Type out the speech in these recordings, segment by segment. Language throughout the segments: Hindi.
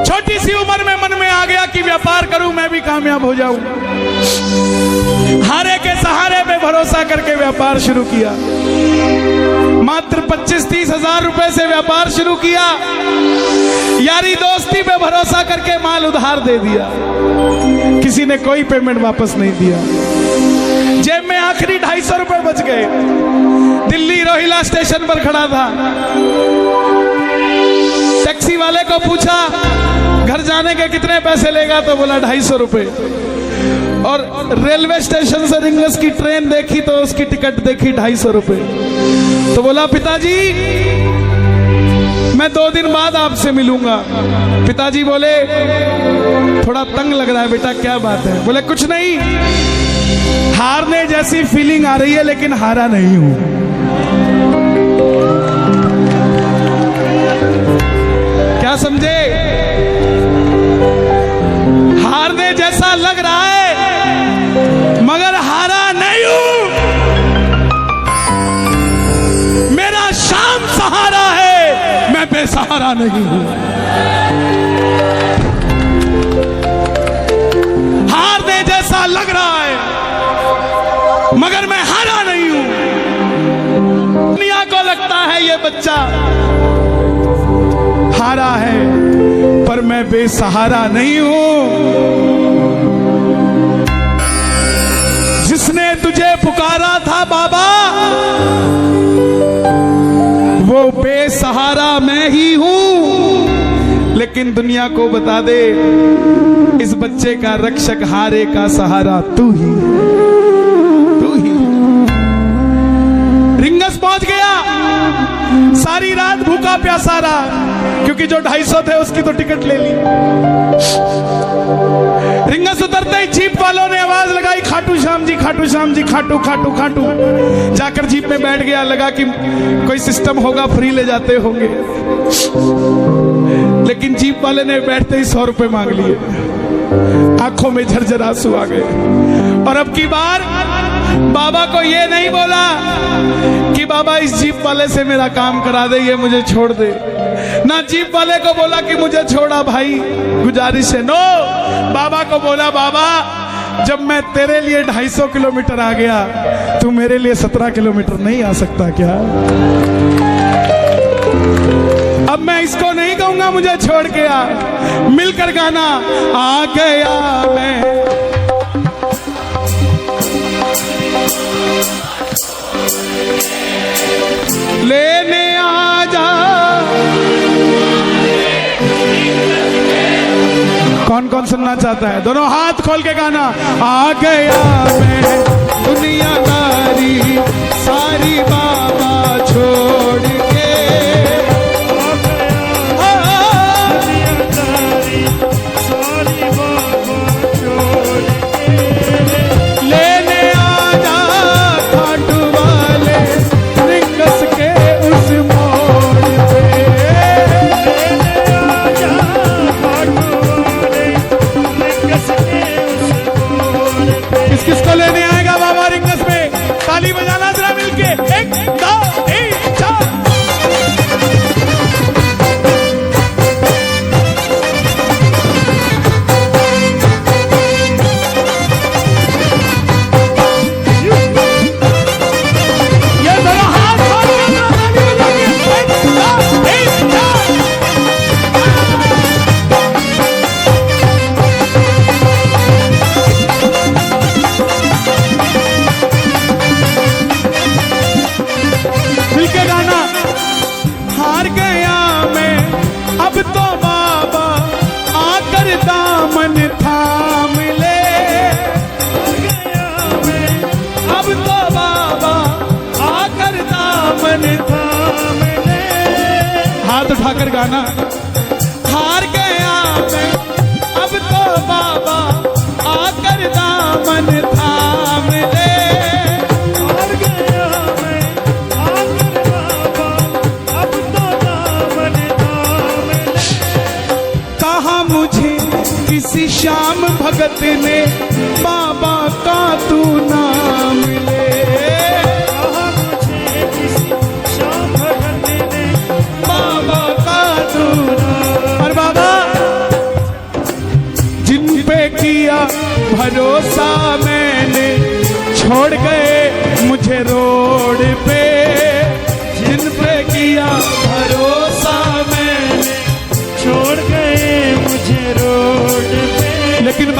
छोटी सी उम्र में मन में आ गया कि व्यापार करूं, मैं भी कामयाब हो जाऊं। हारे के सहारे पे भरोसा करके व्यापार शुरू किया। मात्र 25-30 हजार रुपए से व्यापार शुरू किया। यारी दोस्ती पे भरोसा करके माल उधार दे दिया। किसी ने कोई पेमेंट वापस नहीं दिया। जेब में आखिरी 250 रुपए बच गए। दिल्ली रोहिला स्टेशन पर खड़ा था। टैक्सी वाले को पूछा घर जाने के कितने पैसे लेगा, तो बोला 250 रुपए। और रेलवे स्टेशन से रिंगस की ट्रेन देखी तो उसकी टिकट देखी 250 रुपए। तो बोला पिताजी मैं 2 दिन बाद आपसे मिलूंगा। पिताजी बोले थोड़ा तंग लग रहा है बेटा, क्या बात है? बोले कुछ नहीं, हारने जैसी फीलिंग आ रही है लेकिन हारा नहीं हूं। क्या समझे? हारने जैसा लग रहा है मगर हारा नहीं हूं। मेरा शाम सहारा है, मैं बेसहारा नहीं हूं। हारने जैसा लग रहा है मगर मैं हारा नहीं हूं। दुनिया को लगता है ये बच्चा हारा है पर मैं बेसहारा नहीं हूं। जिसने तुझे पुकारा था बाबा वो बेसहारा मैं ही हूं। लेकिन दुनिया को बता दे इस बच्चे का रक्षक हारे का सहारा तू ही, तू ही। रिंगस पहुंच गया। सारी रात भूखा प्यासा रहा क्योंकि जो 250 थे उसकी तो टिकट ले ली। रिंगस उतरते ही जीप वालों ने आवाज लगाई खाटू श्याम जी, खाटू श्याम जी, खाटू खाटू खाटू। जाकर जीप में बैठ गया। लगा कि कोई सिस्टम होगा, फ्री ले जाते होंगे। लेकिन जीप वाले ने बैठते ही 100 रुपए मांग लिए। आंखों में झरझर आंसू आ गए। और अब की बार बाबा को ये नहीं बोला कि बाबा इस जीप वाले से मेरा काम करा दे, ये मुझे छोड़ दे। ना जीप वाले को बोला कि मुझे छोड़ा भाई, गुजारिश है। नो, बाबा को बोला बाबा जब मैं तेरे लिए 250 किलोमीटर आ गया, तू मेरे लिए 17 किलोमीटर नहीं आ सकता क्या? अब मैं इसको नहीं कहूंगा मुझे छोड़ के आ। मिलकर गाना आ गया मैं। लेने आ जा। कौन कौन सुनना चाहता है? दोनों हाथ खोल के गाना। आ गया मैं दुनियादारी सारी बाबा छोड़ के। लेने आ जा खाटू वाले रिंगस के उस मोड़ पे। लेने आ जा खाटू वाले रिंगस के उस मोड़ पे। किस किस को लेने आएगा बाबा रिंगस में? ताली बजाना जरा मिलके। 1 2 3 4। हाथ उठाकर गाना। हार गया मैं अब तो बाबा आकर दामन थाम ले। हार गया मैं आकर बाबा अब तो दामन थाम ले। कहा मुझे किसी श्याम भगत ने बाबा का तू नाम ले। कहा मुझे किसी श्याम भगत ने बाबा का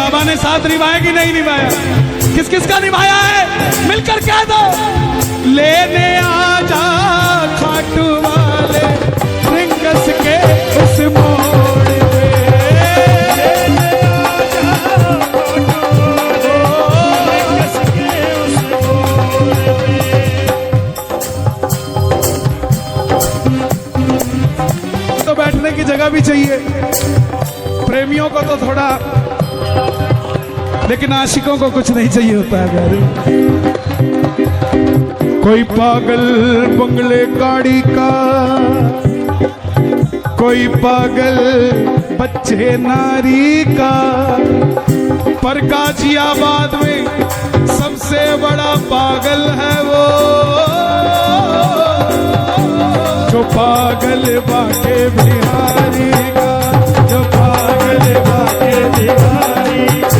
बाबा ने साथ निभाया कि नहीं निभाया? किस किस का निभाया है? मिलकर कह दो। लेने आजा खाटू वाले रिंगस के उस मोड़ पे, लेने आजा रिंगस के उस मोड़ पे। तो बैठने की जगह भी चाहिए प्रेमियों को तो थोड़ा, लेकिन आशिकों को कुछ नहीं चाहिए होता है प्यारे। कोई पागल बंगले गाड़ी का, कोई पागल बच्चे नारी का, पर गाजियाबाद में सबसे बड़ा पागल है वो जो पागल बाके बिहारी का, जो पागल बाके बिहारी का,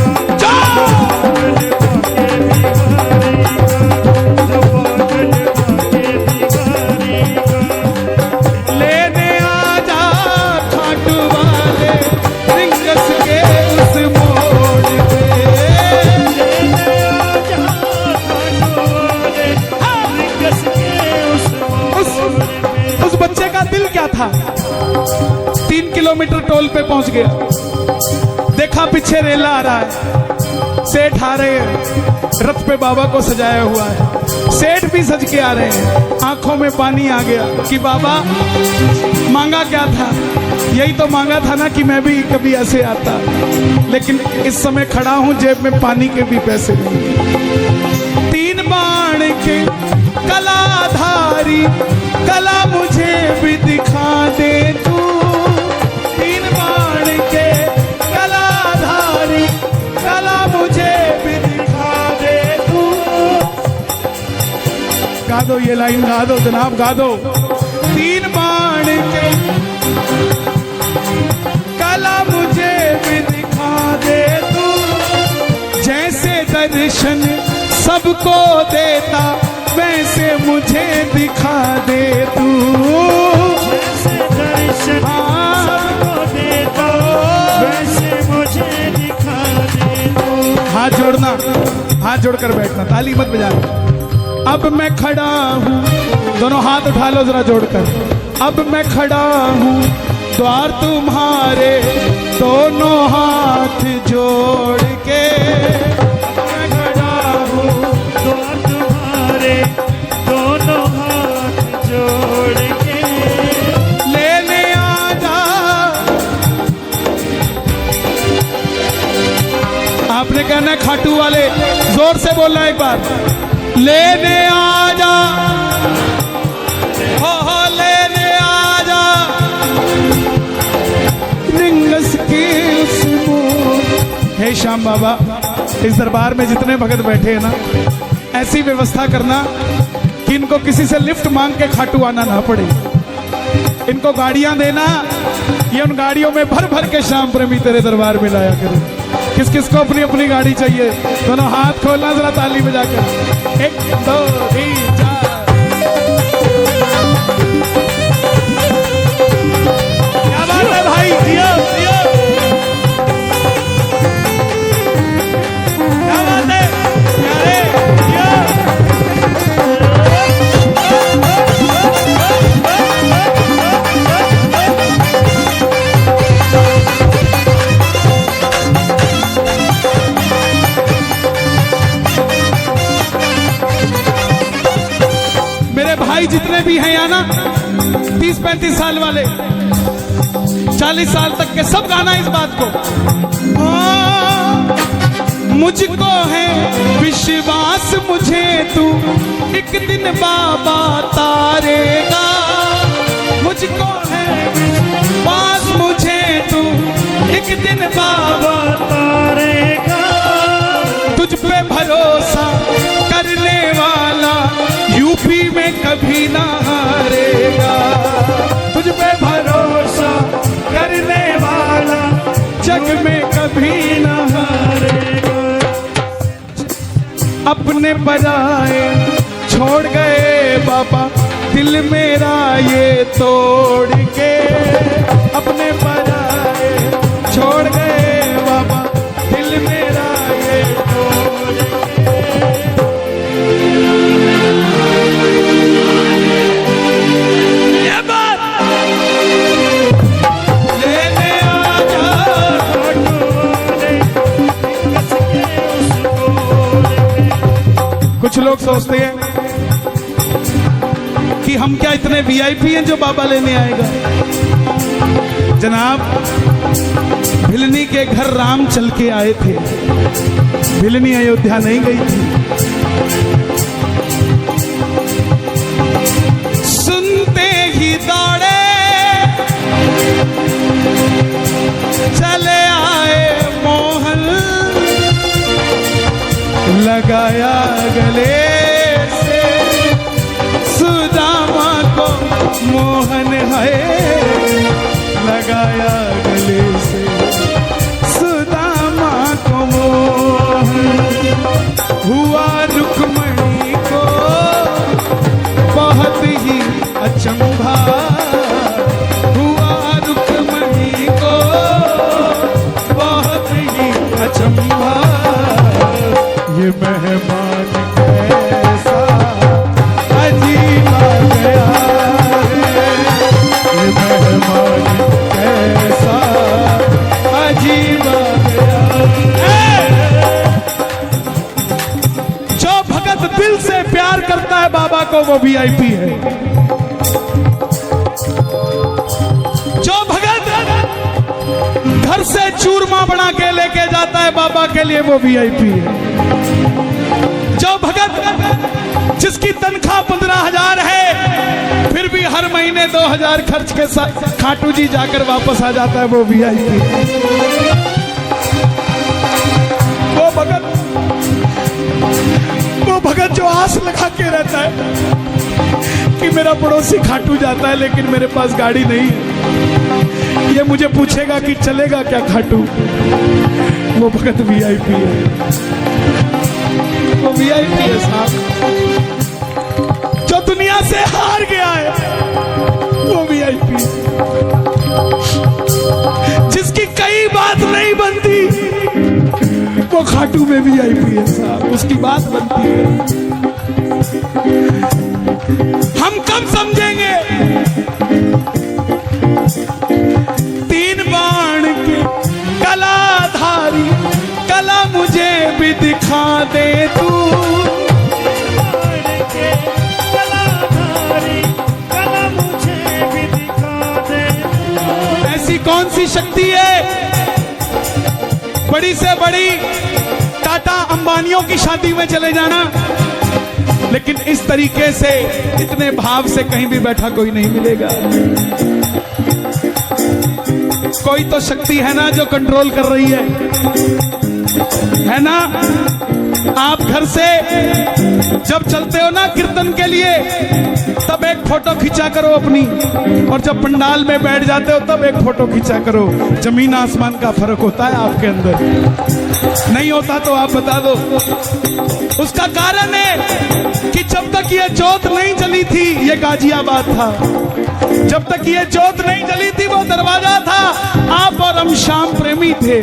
लेने आजा खाटू वाले रिंगस के उस मोड़ पे, लेने आजा खाटू वाले रिंगस के उस बच्चे का दिल क्या था? 3 किलोमीटर टोल पे पहुंच गया, देखा पीछे रेला आ रहा है, सेठ आ रहे हैं, रथ पे बाबा को सजाया हुआ है, सेठ भी सज के आ रहे हैं, आंखों में पानी आ गया कि बाबा मांगा क्या था? यही तो मांगा था ना कि मैं भी कभी ऐसे आता, लेकिन इस समय खड़ा हूं जेब में पानी के भी पैसे नहीं। 3 बाण के कलाधारी कला मुझे भी दिखा दे तू, 3 बाण के कलाधारी कला मुझे भी दिखा दे तू। गा दो ये लाइन, गा दो जनाब, गा दो। 3 बाण के कला मुझे भी दिखा दे तू, जैसे दर्शन सबको देता वैसे मुझे दिखा दे तू, जैसे दर्शन सबको देता वैसे मुझे दिखा दे तू। हाथ जोड़ना, हाथ जोड़कर बैठना, ताली मत बजाना। अब मैं खड़ा हूँ, दोनों हाथ उठा लो जरा जोड़कर। अब मैं खड़ा हूँ द्वार तुम्हारे दोनों हाथ जोड़ के, मैं खड़ा हूँ द्वार तुम्हारे दोनों हाथ जोड़ के, लेने आजा। आपने कहना है खाटू वाले, जोर से बोलना एक बार, लेने आजा, हो लेने आजा रिंगस की उस मोड़। हे श्याम बाबा, इस दरबार में जितने भगत बैठे हैं ना, ऐसी व्यवस्था करना कि इनको किसी से लिफ्ट मांग के खाटू आना ना पड़े। इनको गाड़ियां देना, ये उन गाड़ियों में भर भर के श्याम प्रेमी तेरे दरबार में लाया करें। किस किस को अपनी अपनी गाड़ी चाहिए? दोनों हाथ खोलना जरा ताली बजाकर। 1 2 3 4। क्या बात है भाई, दियो दियो, क्या बात है प्यारे, दियो। भाई जितने भी हैं यहाँ ना, 30-35 साल वाले, 40 साल तक के, सब गाना इस बात को। मुझको है विश्वास मुझे तू एक दिन बाबा तारेगा, मुझको है विश्वास मुझे तू एक दिन बाबा तारेगा, तुझ पे भरोसा करने वाला यूपी में कभी ना हारेगा, तुझ पे भरोसा करने वाला जग में कभी ना हारेगा। अपने पराए छोड़ गए बाबा दिल मेरा ये तोड़ के, अपने पराए छोड़ गए बाबा दिल में सोचते हैं कि हम क्या इतने वीआईपी हैं जो बाबा लेने आएगा। जनाब, भिलनी के घर राम चल के आए थे, भिलनी अयोध्या नहीं गई थी। सुनते ही दौड़े चले आए मोहन, लगाया गले से सुदामा को मोहन है, लगाया गले से सुदामा को मोहन। हुआ रुक्मणी को बहुत ही अचंभा, हुआ रुक्मणी को बहुत ही अचंभा। ये मेहमान कैसा अजीब आ गया है, ये मेहमान कैसा अजीब आ गया है। जो भगत दिल से प्यार करता है बाबा को, वो वीआईपी है। जो भगत घर से चूरमा बना के लेके जाता है बाबा के लिए, वो वीआईपी है। जो भगत जिसकी तनख्वाह 15,000 है, फिर भी हर महीने 2,000 खर्च के साथ खाटू जी जाकर वापस आ जाता है, वो वीआईपी है। वो भगत जो आस लगा के रहता है कि मेरा पड़ोसी खाटू जाता है लेकिन मेरे पास गाड़ी नहीं है, ये मुझे पूछेगा कि चलेगा क्या खाटू, वो भगत वीआईपी है। वो वीआईपी है साहब। जो दुनिया से हार गया है, वो वीआईपी। जिसकी कई बात नहीं बनती, वो खाटू में वीआईपी है साहब, उसकी बात बनती है। हम कब समझेंगे? 3 बाण के कलाधारी कला मुझे भी दिखा दे तू, कला मुझे भी दिखा दे। ऐसी कौन सी शक्ति है? बड़ी से बड़ी टाटा अंबानियों की शादी में चले जाना, लेकिन इस तरीके से इतने भाव से कहीं भी बैठा कोई नहीं मिलेगा। कोई तो शक्ति है ना जो कंट्रोल कर रही है ना। आप घर से जब चलते हो ना कीर्तन के लिए, तब एक फोटो खींचा करो अपनी, और जब पंडाल में बैठ जाते हो तब एक फोटो खींचा करो। जमीन आसमान का फर्क होता है आपके अंदर। नहीं होता तो आप बता दो। उसका कारण है कि जब तक ये जोत नहीं जली थी, ये गाजियाबाद था। जब तक ये जोत नहीं जली थी, वो दरवाजा था। आप और हम श्याम प्रेमी थे,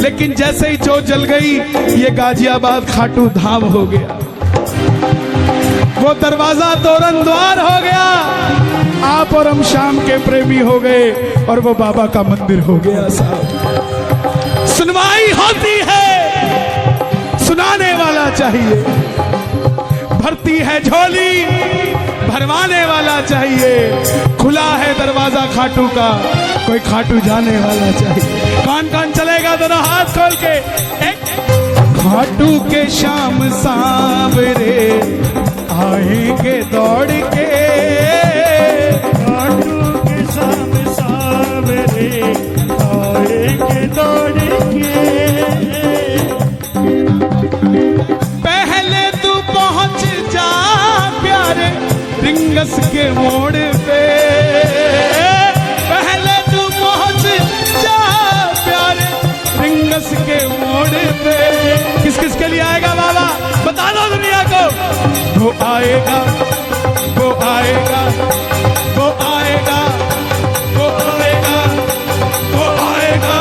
लेकिन जैसे ही जोत जल गई, ये गाजियाबाद खाटू धाम हो गया। वो दरवाजा तोरण द्वार हो गया। आप और हम श्याम के प्रेमी हो गए, और वो बाबा का मंदिर हो गया साहब। सुनवाई होती है, सुनाने वाला चाहिए। भरती है झोली, भरवाने वाला चाहिए। खुला है दरवाजा खाटू का, कोई खाटू जाने वाला चाहिए। कौन कौन चलेगा? दोनों हाथ खोल के। एक खाटू के शाम सांवरे आएंगे दौड़ के, खाटू के शाम सांवरे आएंगे दौड़ के। पहले तू पहुंच जा प्यारे रिंगस के मोड़ पे, पहले तू पहुंच जा प्यारे रिंगस के मोड़ पे। किस किस के लिए आएगा बाबा? बता दो दुनिया को। वो आएगा, वो आएगा, वो आएगा, वो आएगा, वो आएगा,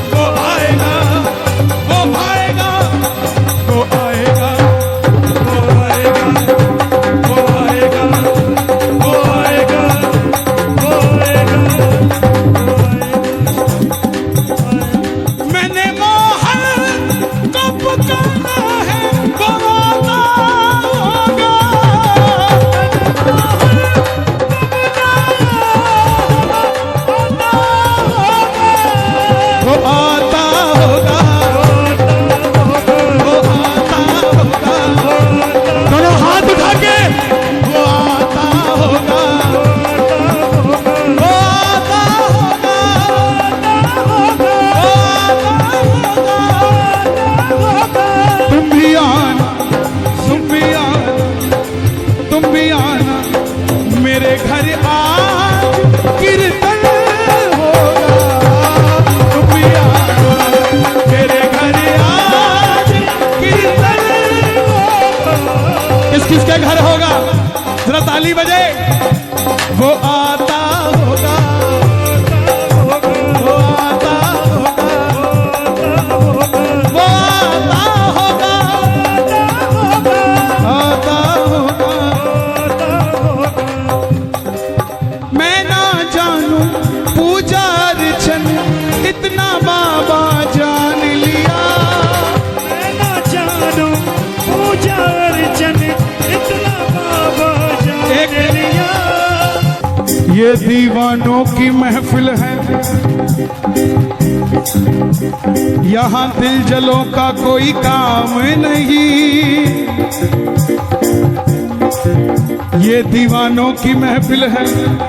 वो आएगा, वो आएगा, वो आएगा, वो आएगा, वो आएगा, वो आएगा, वो आएगा। मैंने मोहन को पुकारा है, वो आता ताली बजे। वो आता होगा, वो आता होगा, वो आता होगा, आता होगा। मैं ना जानूं पूजा अर्चन इतना बाबा जान लिया। मैं ना जानूं पूजा अर्चन इतना बाबा जान लिया। ये दीवानों की महफिल है, यहाँ दिल जलों का कोई काम नहीं। ये दीवानों की महफिल है,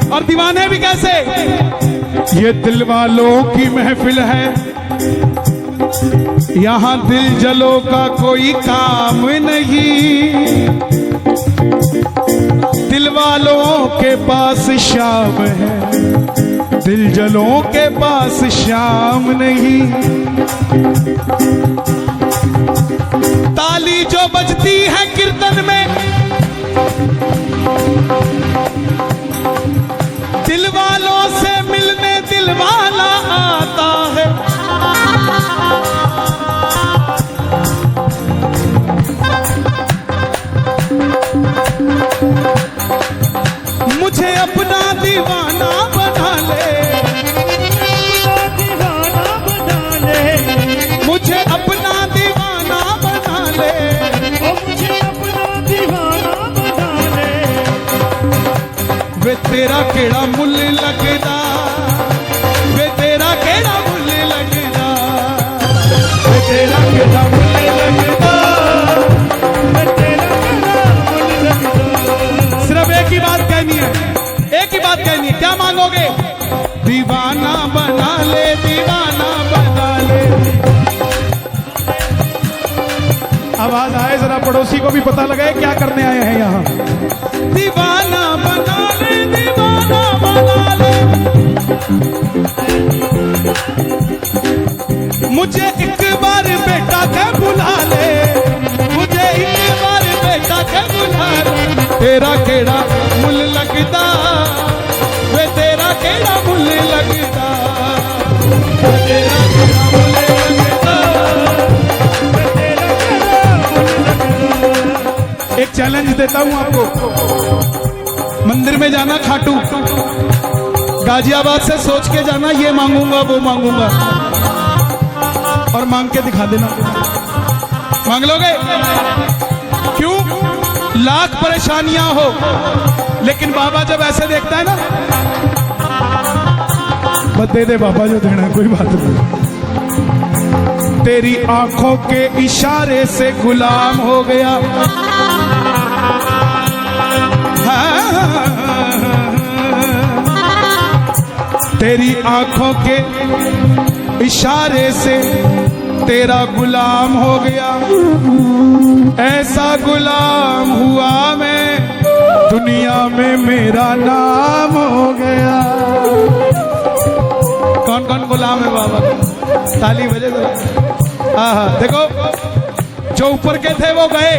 और दीवाने भी कैसे, ये दिल वालों की महफिल है, यहाँ दिल जलों का कोई काम नहीं। दिल वालों के पास शाम है, दिल जलों के पास शाम नहीं। ताली जो बजती है कीर्तन में, दिल वालों से मिलने दिल वाला आता है। मुझे अपना दीवाना बना ले, दीवाना बना ले, मुझे अपना दीवाना बना ले। ओ मुझे अपना दीवाना बना ले। वे तेरा केड़ा मुल लगदा, वे तेरा केड़ा मुल लगदा, वे तेरा केड़ा मुल लगदा, मैं तेरा केड़ा मुल लगदा। सिर्फ एक ही बात कहनी है, एक ही बात कहनी है। क्या मांगोगे? दीवाना बना ले, दीवाना बना ले। आवाज आए जरा, पड़ोसी को भी पता लगे क्या करने आए हैं यहाँ। दीवाना बना ले, दीवाना बना ले। मुझे एक बार बेटा के बुला ले, मुझे एक बार बेटा के बुला ले। तेरा केड़ा मुल लगदा, वे तेरा केड़ा मुल लगदा, वे तेरा केड़ा मुल लगदा, मैं तेरा केड़ा मुल लगदा। एक चैलेंज देता हूं आपको, मंदिर में जाना खाटू, गाजियाबाद से सोच के जाना ये मांगूंगा वो मांगूंगा, और मांग के दिखा देना। मांग लोगे? क्यों? लाख परेशानियां हो, लेकिन बाबा जब ऐसे देखता है ना, बस दे दे बाबा जो देना, कोई बात नहीं। तेरी आंखों के इशारे से गुलाम हो गया। तेरी आंखों के इशारे से तेरा गुलाम हो गया। ऐसा गुलाम हुआ मैं, दुनिया में मेरा नाम हो गया। कौन कौन गुलाम है बाबा? ताली बजे तो। हाँ, देखो जो ऊपर के थे वो गए,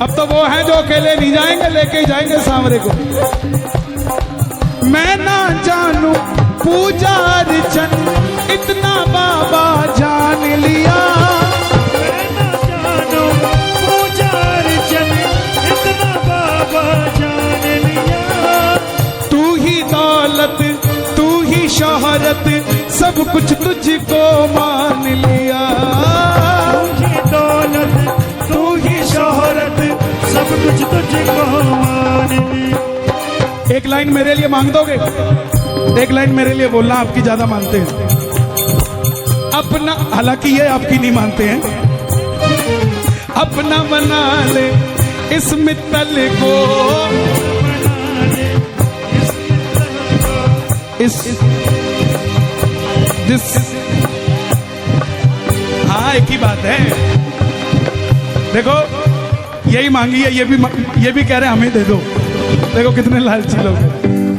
अब तो वो हैं जो अकेले नहीं जाएंगे, लेके ही जाएंगे सांवरे को। मैं ना जानूं पूजा अर्चन इतना बाबा जान लिया। मैं ना जानूं पूजा अर्चन इतना बाबा जान लिया। तू ही दौलत, तू ही शोहरत, सब कुछ तुझको मान लिया। तू ही दौलत, तू ही शोहरत, सब कुछ तुझको मान लिया। एक लाइन मेरे लिए मांग दोगे? एक लाइन मेरे लिए बोलना, आपकी ज्यादा मानते हैं अपना, हालांकि ये आपकी नहीं मानते हैं। अपना बना ले इस मित्तल को, इस जिस, हाँ एक ही बात है। देखो यही मांगी है, ये भी कह रहे हैं हमें दे दो। देखो कितने लालची लोग।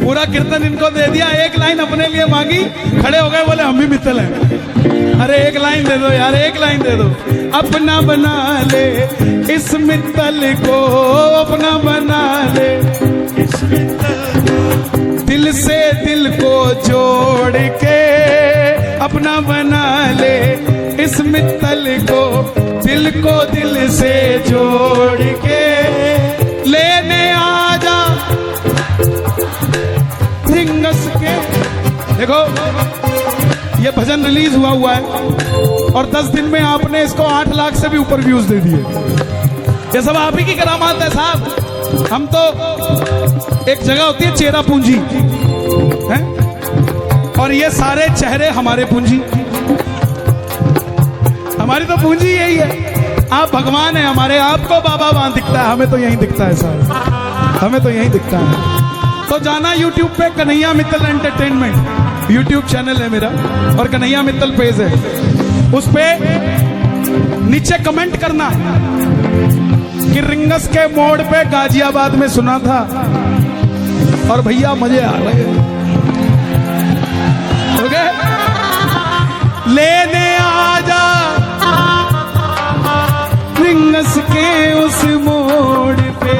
पूरा कीर्तन इनको दे दिया, एक लाइन अपने लिए मांगी, खड़े हो गए, बोले हम भी मित्तल हैं। अरे एक लाइन दे दो यार, एक लाइन दे दो। अपना बना ले इस मित्तल को, अपना बना ले इस मित्तल को, दिल से दिल को जोड़ के, अपना बना ले इस मित्तल को, दिल को दिल से जोड़ के लेने आजा रिंगस के। देखो ये भजन रिलीज हुआ है और 10 दिन में आपने इसको 8 लाख से भी ऊपर व्यूज दे दिए। ये सब आप ही की करामात है साहब। हम तो एक जगह होती है चेहरा पूंजी है, और ये सारे चेहरे हमारे पूंजी, हमारी तो पूंजी यही है। आप भगवान है हमारे, आपको बाबा वहां दिखता है, हमें तो यहीं दिखता है साहब, हमें तो यहीं दिखता है। तो जाना YouTube पे Kanhaiya Mittal entertainment YouTube channel है मेरा, और कन्हैया मित्तल पेज है, उस पे नीचे कमेंट करना कि रिंगस के मोड़ पे गाजियाबाद में सुना था और भैया मजे आ रहे हैं। ओके, लेने आजा रिंगस के उस मोड़ पे।